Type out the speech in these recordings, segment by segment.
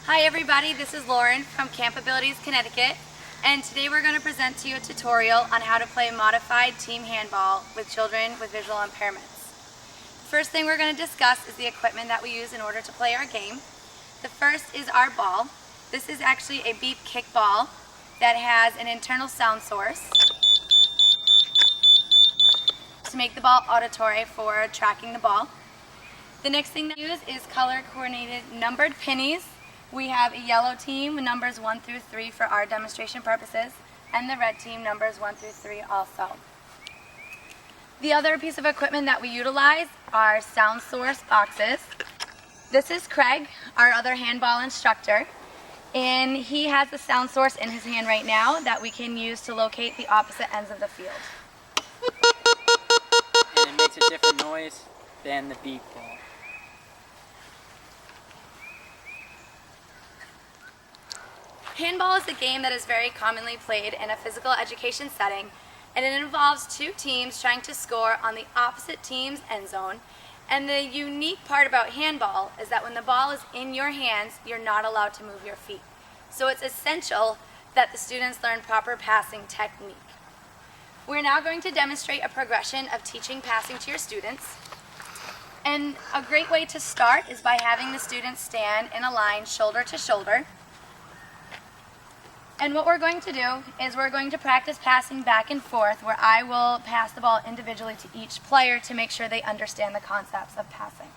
Hi everybody, this is Lauren from Camp Abilities, Connecticut, and today we're going to present to you a tutorial on how to play modified team handball with children with visual impairments. The first thing we're going to discuss is the equipment that we use in order to play our game. The first is our ball. This is actually a beep kick ball that has an internal sound source to make the ball auditory for tracking the ball. The next thing that we use is color-coordinated numbered pennies. We have a yellow team, numbers 1 through 3 for our demonstration purposes, and the red team, numbers 1 through 3 also. The other piece of equipment that we utilize are sound source boxes. This is Craig, our other handball instructor, and he has the sound source in his hand right now that we can use to locate the opposite ends of the field. And it makes a different noise than the beep ball. Handball is a game that is very commonly played in a physical education setting, and it involves two teams trying to score on the opposite team's end zone. And the unique part about handball is that when the ball is in your hands, you're not allowed to move your feet. So it's essential that the students learn proper passing technique. We're now going to demonstrate a progression of teaching passing to your students. And a great way to start is by having the students stand in a line shoulder to shoulder. And what we're going to do is we're going to practice passing back and forth, where I will pass the ball individually to each player to make sure they understand the concepts of passing.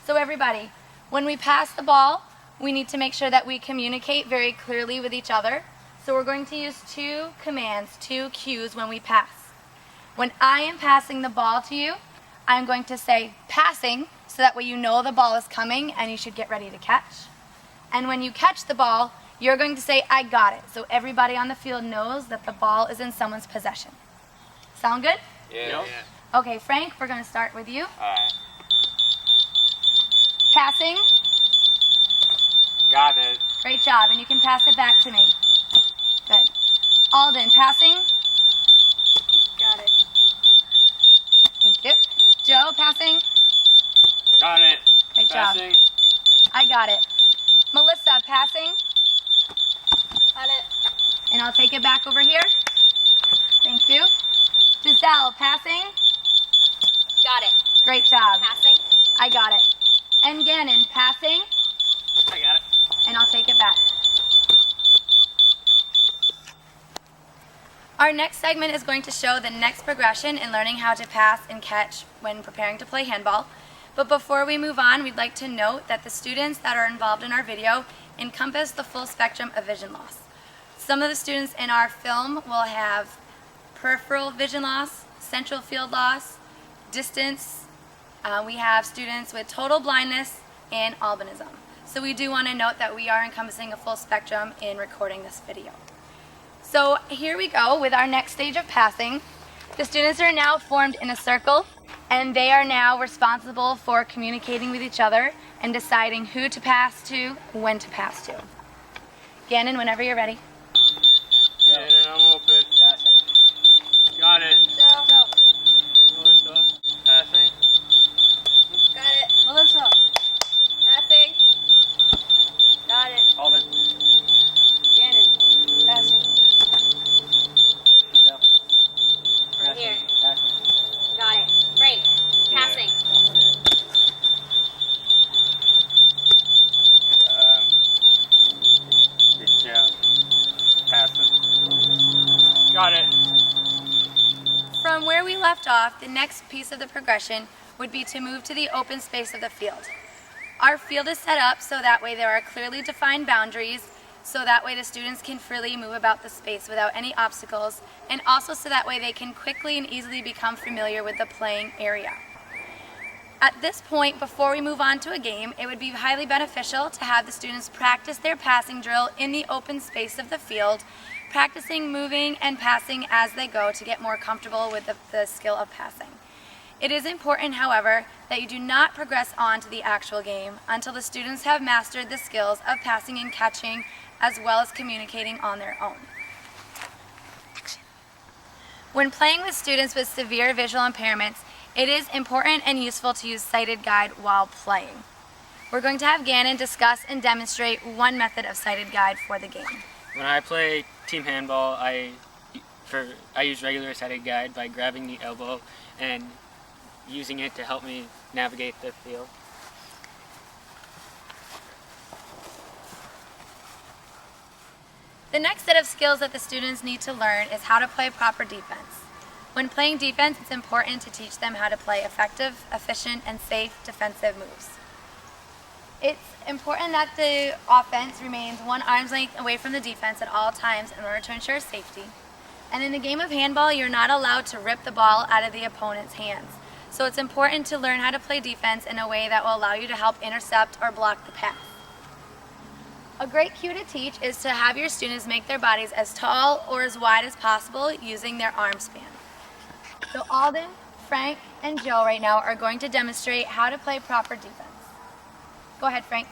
So everybody, when we pass the ball, we need to make sure that we communicate very clearly with each other. So we're going to use two commands, two cues when we pass. When I am passing the ball to you, I'm going to say passing, so that way you know the ball is coming and you should get ready to catch. And when you catch the ball, you're going to say, I got it, so everybody on the field knows that the ball is in someone's possession. Sound good? Yeah. Okay, Frank, we're going to start with you. Alright. Passing. Got it. Great job, and you can pass it back to me. Good. Alden, passing. Got it. Thank you. Joe, passing. Got it. Great job. Passing. I got it. Melissa, passing. Got it. And I'll take it back over here. Thank you. Giselle, passing. Got it. Great job. Passing. I got it. And Gannon, passing. I got it. And I'll take it back. Our next segment is going to show the next progression in learning how to pass and catch when preparing to play handball. But before we move on, we'd like to note that the students that are involved in our video encompass the full spectrum of vision loss. Some of the students in our film will have peripheral vision loss, central field loss, distance. We have students with total blindness and albinism. So we do want to note that we are encompassing a full spectrum in recording this video. So here we go with our next stage of passing. The students are now formed in a circle, and they are now responsible for communicating with each other and deciding who to pass to, when to pass to. Gannon, whenever you're ready. Yeah, and I'm open. Passing. Got it. Go. Melissa. Passing. Got it. Melissa. Passing. Got it. Alden. Gannon. Passing. Giselle. Right here. Passing. Got it. Frank. Passing. Good job. Passing. Got it. From where we left off, the next piece of the progression would be to move to the open space of the field. Our field is set up so that way there are clearly defined boundaries, so that way the students can freely move about the space without any obstacles, and also so that way they can quickly and easily become familiar with the playing area. At this point, before we move on to a game, it would be highly beneficial to have the students practice their passing drill in the open space of the field, practicing moving and passing as they go to get more comfortable with the skill of passing. It is important, however, that you do not progress on to the actual game until the students have mastered the skills of passing and catching, as well as communicating on their own. When playing with students with severe visual impairments, it is important and useful to use sighted guide while playing. we're going to have Gannon discuss and demonstrate one method of sighted guide for the game. When I play team handball, I use regular sighted guide by grabbing the elbow and using it to help me navigate the field. The next set of skills that the students need to learn is how to play proper defense. When playing defense, it's important to teach them how to play effective, efficient, and safe defensive moves. It's important that the offense remains one arm's length away from the defense at all times in order to ensure safety. And in the game of handball, you're not allowed to rip the ball out of the opponent's hands. So it's important to learn how to play defense in a way that will allow you to help intercept or block the pass. A great cue to teach is to have your students make their bodies as tall or as wide as possible using their arm span. So Alden, Frank, and Joe right now are going to demonstrate how to play proper defense. Go ahead, Frank.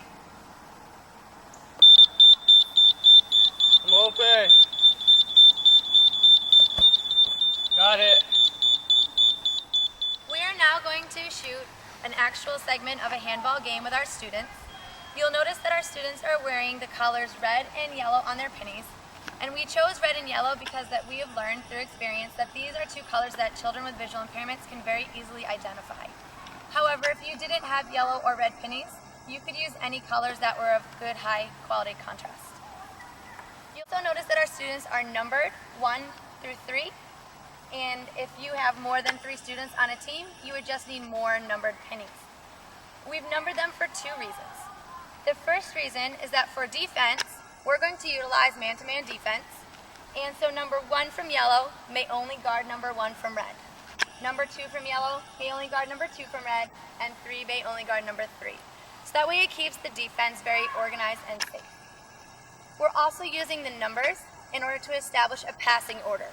I'm open. Got it. We are now going to shoot an actual segment of a handball game with our students. You'll notice that our students are wearing the colors red and yellow on their pennies. And we chose red and yellow because that we have learned through experience that these are two colors that children with visual impairments can very easily identify. However, if you didn't have yellow or red pennies, you could use any colors that were of good high quality contrast. You'll also notice that our students are numbered 1 through 3. And if you have more than 3 students on a team, you would just need more numbered pennies. We've numbered them for 2 reasons. The first reason is that for defense, we're going to utilize man-to-man defense. And so number 1 from yellow may only guard number 1 from red. Number 2 from yellow may only guard number 2 from red, and 3 may only guard number 3. So that way it keeps the defense very organized and safe. We're also using the numbers in order to establish a passing order.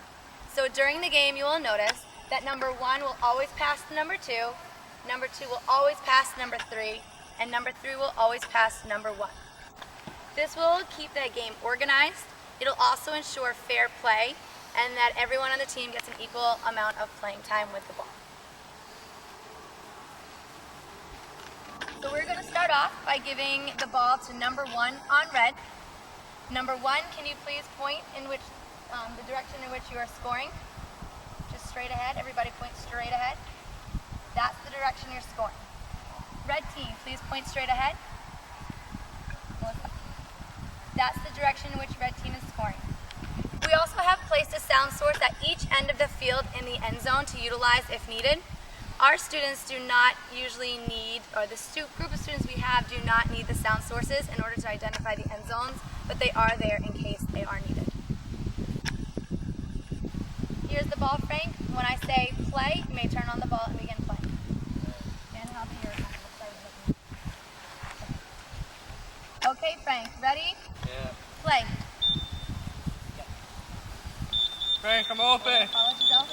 So during the game, you will notice that number 1 will always pass to number 2, number 2 will always pass to number 3, and number 3 will always pass to number 1. This will keep the game organized. It'll also ensure fair play and that everyone on the team gets an equal amount of playing time with the ball. So we're going to start off by giving the ball to number 1 on red. Number 1, can you please point in which the direction in which you are scoring? Just straight ahead. Everybody point straight ahead. That's the direction you're scoring. Red team, please point straight ahead. That's the direction in which red team is scoring. We also have placed a sound source at each end of the field in the end zone to utilize if needed. Our students do not usually need, or the group of students we have do not need the sound sources in order to identify the end zones, but they are there in case they are needed. Here's the ball, Frank. When I say play, you may turn on the ball and begin playing. And I'll be your play. Okay, Frank, ready? Yeah. Play. Frank, I'm open. Follow yourself.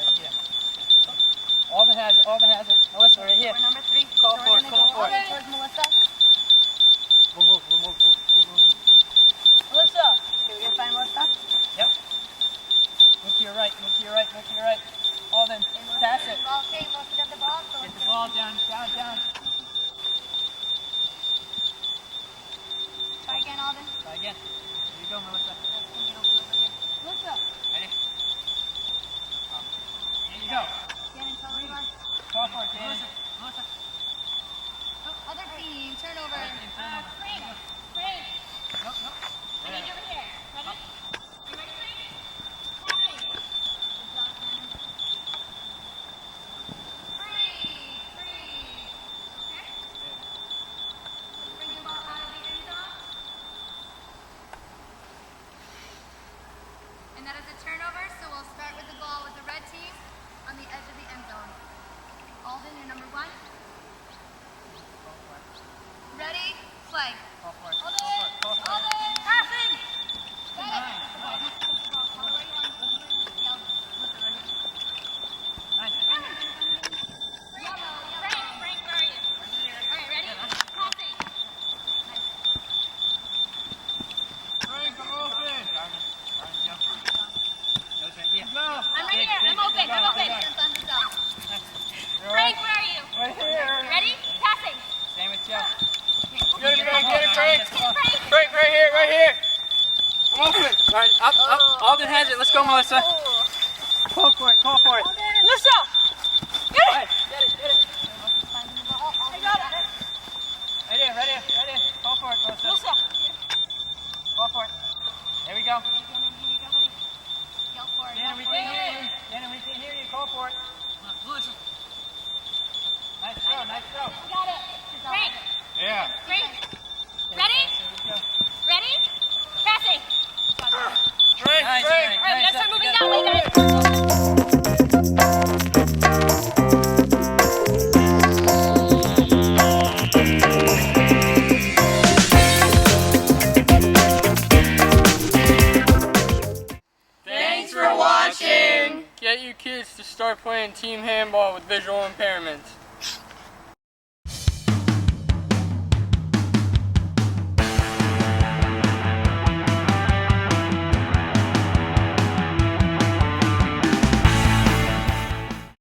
Alden has it. Melissa, right here. We're number 3. Call for it, call for it. Towards Melissa. We'll move. Melissa. Can we go find Melissa? Yep. Move to your right. Alden, pass it. Okay, Melissa got the ball. So Get the ball down. try again, Alden. Try again. Here you go, Melissa. Melissa. Ready? Here you go. Gannon, tell me more. Call for it, Danny. Oh, other team. Frank. Frank, right here, right here. I'm open. All right, up. Alden has it. Let's go, Melissa. Call for it. Melissa! Get it. I got it. Ready. Call for it, Melissa. Melissa! Call for it. There we go. Go for it. Danny, we can't hear you. Call for it. Nice throw. Got it. Frank! Yeah. Frank! Ready? Ready? Passing! Frank, Nice, Frank. Alright, we gotta start moving that way, guys. Thanks for watching. Get you kids to start playing team handball with visual impairments.